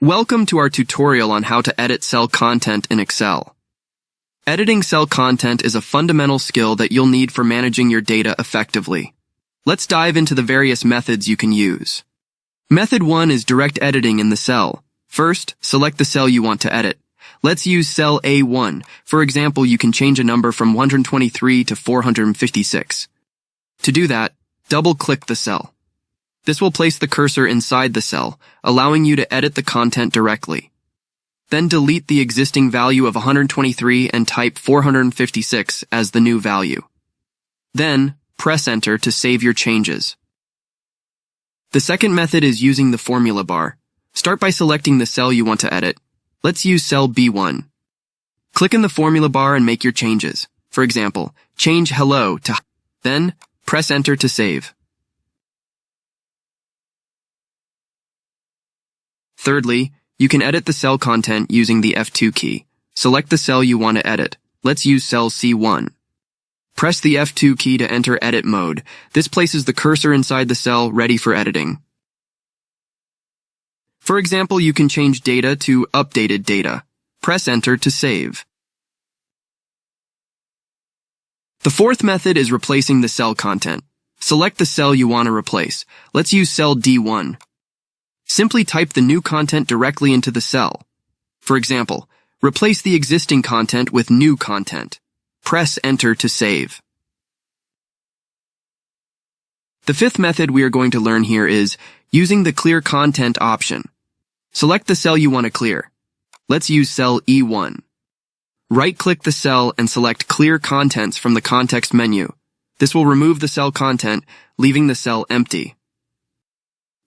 Welcome to our tutorial on how to edit cell content in Excel. Editing cell content is a fundamental skill that you'll need for managing your data effectively. Let's dive into the various methods you can use. Method 1 is direct editing in the cell. First, select the cell you want to edit. Let's use cell A1. For example, you can change a number from 123 to 456. To do that, double-click the cell. This will place the cursor inside the cell, allowing you to edit the content directly. Then delete the existing value of 123 and type 456 as the new value. Then, press Enter to save your changes. The second method is using the formula bar. Start by selecting the cell you want to edit. Let's use cell B1. Click in the formula bar and make your changes. For example, change hello to then press Enter to save. Thirdly, you can edit the cell content using the F2 key. Select the cell you want to edit. Let's use cell C1. Press the F2 key to enter edit mode. This places the cursor inside the cell ready for editing. For example, you can change data to updated data. Press Enter to save. The fourth method is replacing the cell content. Select the cell you want to replace. Let's use cell D1. Simply type the new content directly into the cell. For example, replace the existing content with new content. Press Enter to save. The fifth method we are going to learn here is using the Clear Content option. Select the cell you want to clear. Let's use cell E1. Right-click the cell and select Clear Contents from the context menu. This will remove the cell content, leaving the cell empty.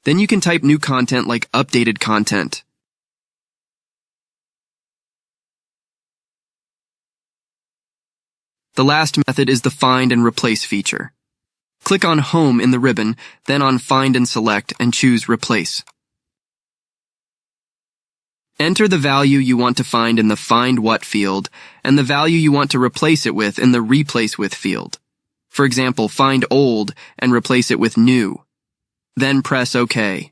Then you can type new content like updated content. The last method is the Find and Replace feature. Click on Home in the ribbon, then on Find and Select and choose Replace. Enter the value you want to find in the Find What field and the value you want to replace it with in the Replace With field. For example, find old and replace it with new. Then press OK.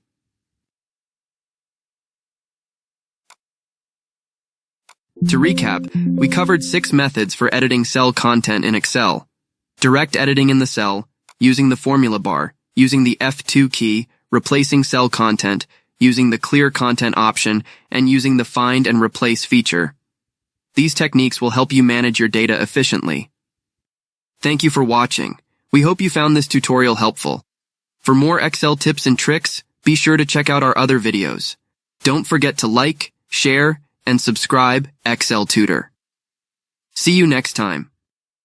To recap, we covered 6 methods for editing cell content in Excel. Direct editing in the cell, using the formula bar, using the F2 key, replacing cell content, using the Clear Content option, and using the Find and Replace feature. These techniques will help you manage your data efficiently. Thank you for watching. We hope you found this tutorial helpful. For more Excel tips and tricks, be sure to check out our other videos. Don't forget to like, share, and subscribe Excel Tutor. See you next time.